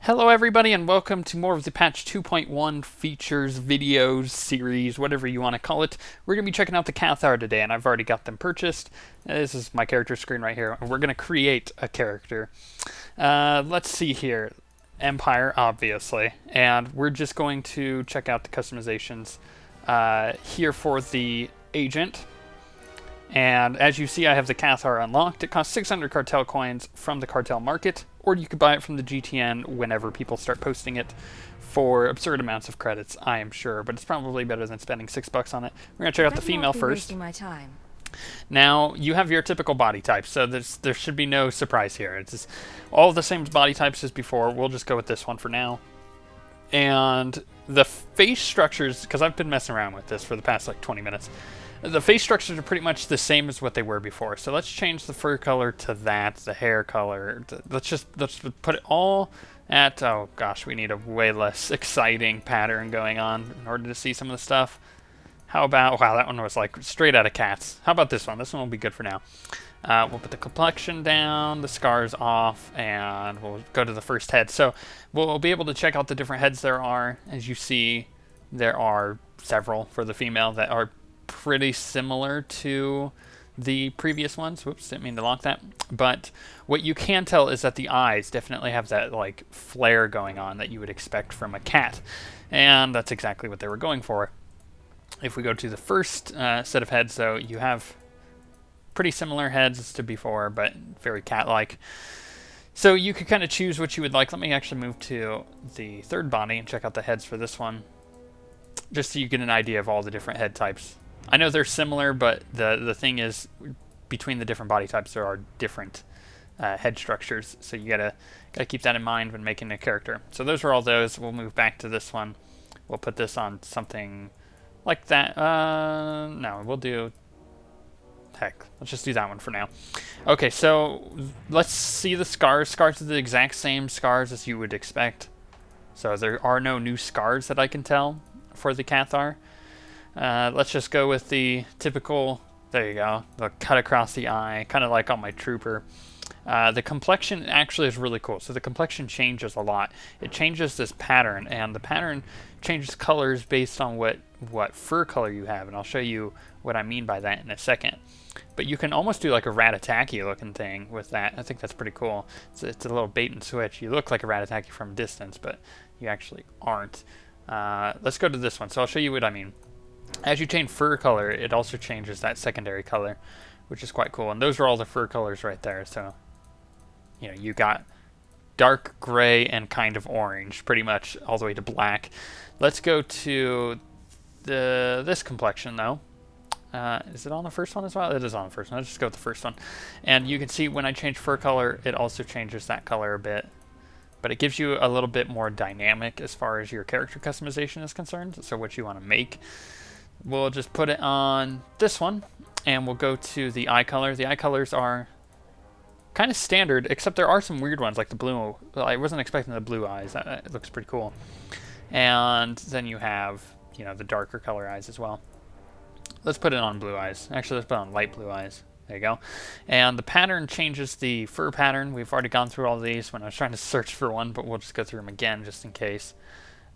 Hello everybody and welcome to more of the patch 2.1 features, videos, series, whatever you want to call it. We're going to be checking out the Cathar today and I've already got them purchased. This is my character screen right here. We're going to create a character. Let's see here. Empire, obviously. And we're just going to check out the customizations here for the agent. And as you see, I have the Cathar unlocked. It costs 600 cartel coins from the cartel market, or you could buy it from the GTN whenever people start posting it for absurd amounts of credits, I am sure. But it's probably better than spending $6 on it. We're going to check out the female first. My time. Now, you have your typical body type, so there should be no surprise here. It's just all the same body types as before. We'll just go with this one for now. And the face structures, because I've been messing around with this for the past like 20 minutes, the face structures are pretty much the same as what they were before. So let's change the fur color to that, the hair color. Let's put it all at, oh gosh, we need a way less exciting pattern going on in order to see some of the stuff. How about, wow, that one was like straight out of Cats. How about this one? This one will be good for now. We'll put the complexion down, the scars off, and we'll go to the first head. So we'll be able to check out the different heads there are. As you see, there are several for the female that are pretty similar to the previous ones. Whoops, didn't mean to lock that. But what you can tell is that the eyes definitely have that like flare going on that you would expect from a cat. And that's exactly what they were going for. If we go to the first set of heads, though, you have pretty similar heads to before, but very cat-like. So you could kind of choose what you would like. Let me actually move to the third body and check out the heads for this one, just so you get an idea of all the different head types. I know they're similar, but the thing is, between the different body types, there are different head structures. So you gotta keep that in mind when making a character. So those are all those. We'll move back to this one. We'll put this on something like that. No, we'll do. Heck, let's just do that one for now. Okay, so let's see the scars. Scars are the exact same scars as you would expect. So there are no new scars that I can tell for the Cathar. Let's just go with the typical, there you go, the cut across the eye, kind of like on my trooper. The complexion actually is really cool. So the complexion changes a lot. It changes this pattern, and the pattern changes colors based on what fur color you have, and I'll show you what I mean by that in a second. But you can almost do like a rat-a-tacky looking thing with that. I think that's pretty cool. It's a little bait and switch. You look like a rat-a-tacky from a distance, but you actually aren't. Let's go to this one. So I'll show you what I mean. As you change fur color, it also changes that secondary color, which is quite cool. And those are all the fur colors right there. So, you know, you got dark gray and kind of orange, pretty much all the way to black. Let's go to this complexion, though. Is it on the first one as well? It is on the first one. Let's just go with the first one. And you can see when I change fur color, it also changes that color a bit. But it gives you a little bit more dynamic as far as your character customization is concerned. So what you want to make. We'll just put it on this one, and we'll go to the eye color. The eye colors are kind of standard, except there are some weird ones, like the blue. Well, I wasn't expecting the blue eyes. That looks pretty cool. And then you have, you know, the darker color eyes as well. Let's put it on blue eyes. Actually, let's put it on light blue eyes. There you go. And the pattern changes the fur pattern. We've already gone through all these when I was trying to search for one, but we'll just go through them again just in case.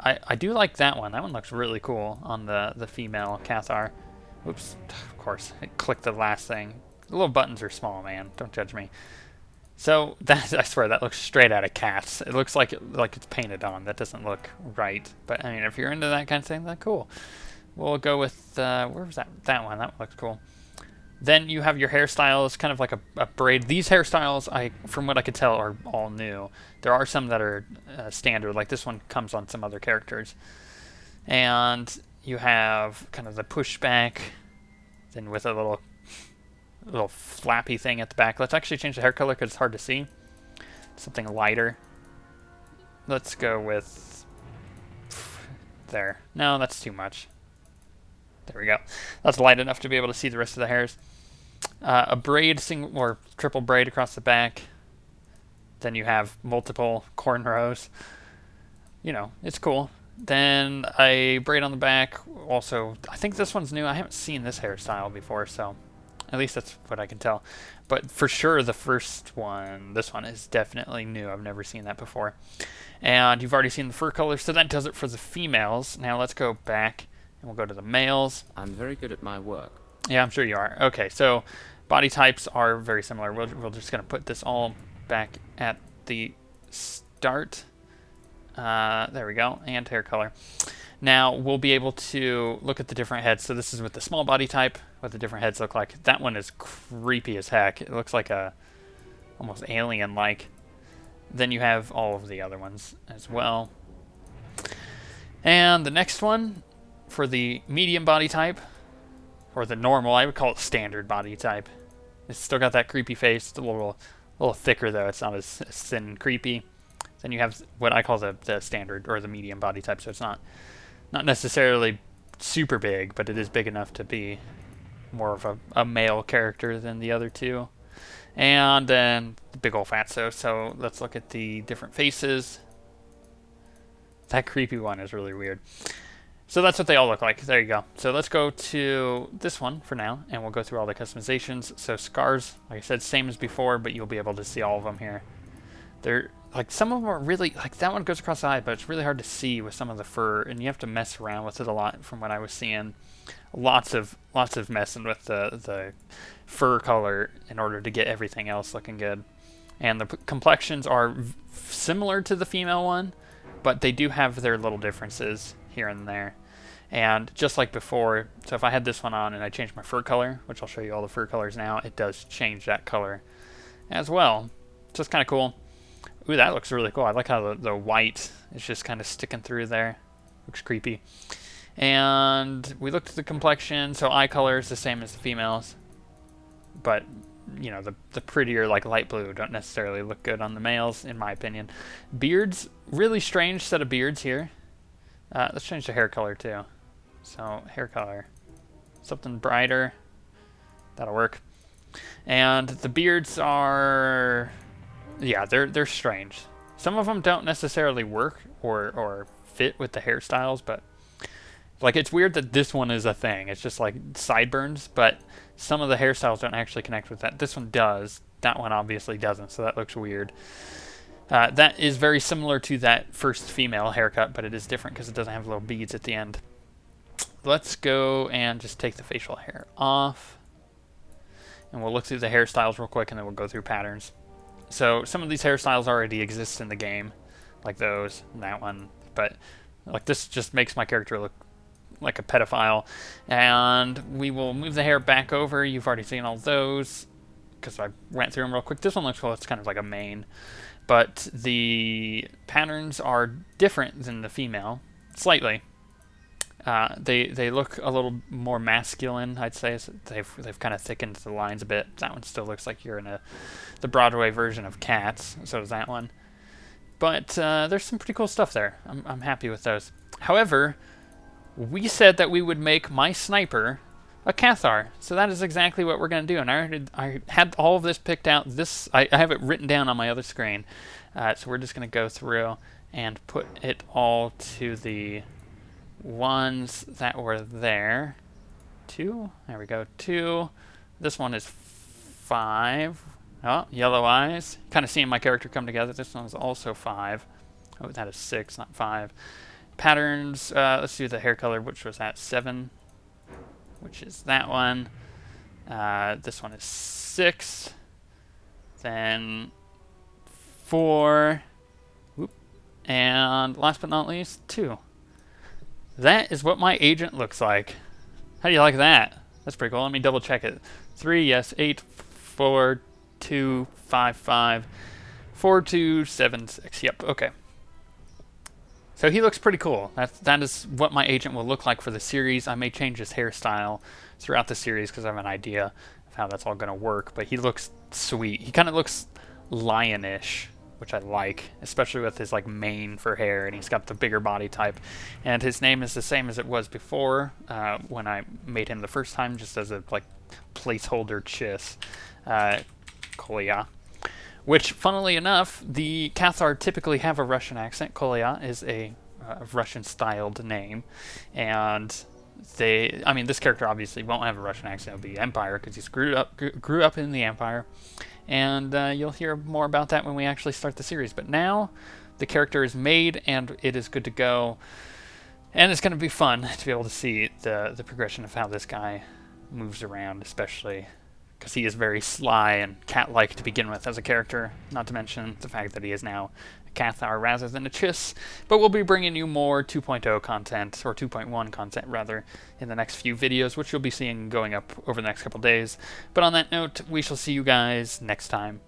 I do like that one. That one looks really cool on the female Cathar. Oops, of course, I clicked the last thing. The little buttons are small, man. Don't judge me. So that, I swear, that looks straight out of Cats. It looks like it's painted on. That doesn't look right. But I mean, if you're into that kind of thing, then cool. We'll go with where was that? That one. That one looks cool. Then you have your hairstyles, kind of like a braid. These hairstyles, from what I could tell, are all new. There are some that are standard, like this one comes on some other characters. And you have kind of the pushback, then with a little flappy thing at the back. Let's actually change the hair color because it's hard to see. Something lighter. Let's go with there. No, that's too much. There we go. That's light enough to be able to see the rest of the hairs. A braid, single or triple braid across the back. Then you have multiple cornrows. You know, it's cool. Then a braid on the back. Also, I think this one's new. I haven't seen this hairstyle before, so At least that's what I can tell. But for sure, the first one, this one, is definitely new. I've never seen that before. And you've already seen the fur color, so that does it for the females. Now let's go back, and we'll go to the males. I'm very good at my work. Yeah, I'm sure you are. Okay, so body types are very similar. We're just going to put this all back at the start. There we go, and hair color. Now we'll be able to look at the different heads. So this is with the small body type, what the different heads look like. That one is creepy as heck. It looks like a almost alien-like. Then you have all of the other ones as well. And the next one for the medium body type, or the normal, I would call it standard body type. It's still got that creepy face. It's a little thicker though. It's not as thin and creepy. Then you have what I call the standard or the medium body type. So it's not necessarily super big, but it is big enough to be more of a male character than the other two. And then the big old fatso. So let's look at the different faces. That creepy one is really weird. So that's what they all look like. There you go. So let's go to this one for now, and we'll go through all the customizations. So scars, like I said, same as before, but you'll be able to see all of them here. They're like, some of them are really, like that one goes across the eye, but it's really hard to see with some of the fur, and you have to mess around with it a lot from what I was seeing. Lots of messing with the fur color in order to get everything else looking good. And the complexions are similar to the female one, but they do have their little differences here and there. And just like before, so if I had this one on and I changed my fur color, which I'll show you all the fur colors now, it does change that color as well. So it's kind of cool. Ooh, that looks really cool. I like how the white is just kind of sticking through there. Looks creepy. And we looked at the complexion, so eye color is the same as the females. But, you know, the prettier, like light blue, don't necessarily look good on the males, in my opinion. Beards, really strange set of beards here. Let's change the hair color too. So, hair color. Something brighter. That'll work. And the beards are... yeah, they're strange. Some of them don't necessarily work or fit with the hairstyles, but like it's weird that this one is a thing. It's just like sideburns, but some of the hairstyles don't actually connect with that. This one does. That one obviously doesn't, so that looks weird. That is very similar to that first female haircut, but it is different because it doesn't have little beads at the end. Let's go and just take the facial hair off. And we'll look through the hairstyles real quick, and then we'll go through patterns. So some of these hairstyles already exist in the game, like those and that one. But like this just makes my character look like a pedophile. And we will move the hair back over. You've already seen all those because I went through them real quick. This one looks cool. It's kind of like a mane. But the patterns are different than the female, slightly. They look a little more masculine, I'd say. So they've kind of thickened the lines a bit. That one still looks like you're in the Broadway version of Cats. So does that one. But there's some pretty cool stuff there. I'm happy with those. However, we said that we would make my sniper a Cathar. So that is exactly what we're going to do. And I had all of this picked out. I have it written down on my other screen. So we're just going to go through and put it all to the ones that were there. 2. There we go. 2. This one is 5. Oh, yellow eyes. Kind of seeing my character come together. This one is also 5. Oh, that is 6, not 5. Patterns. Let's do the hair color, which was at 7, which is that one. This one is 6. Then 4. Whoop. And last but not least, 2. That is what my agent looks like. How do you like that? That's pretty cool. Let me double check it. 3, yes. 8, 4, 2, 5, 5, 4, 2, 7, 6. Yep, okay. So he looks pretty cool. That is what my agent will look like for the series. I may change his hairstyle throughout the series because I have an idea of how that's all going to work. But he looks sweet. He kind of looks lionish, which I like, especially with his like mane for hair, and he's got the bigger body type. And his name is the same as it was before when I made him the first time, just as a like placeholder chiss. Kolya. Which, funnily enough, the Cathar typically have a Russian accent. Kolya is a Russian-styled name, and I mean, this character obviously won't have a Russian accent. It'll be Empire because he grew up in the Empire, and you'll hear more about that when we actually start the series. But now, the character is made and it is good to go, and it's going to be fun to be able to see the progression of how this guy moves around, especially because he is very sly and cat-like to begin with as a character, not to mention the fact that he is now a Cathar rather than a Chiss. But we'll be bringing you more 2.0 content, or 2.1 content rather, in the next few videos, which you'll be seeing going up over the next couple days. But on that note, we shall see you guys next time.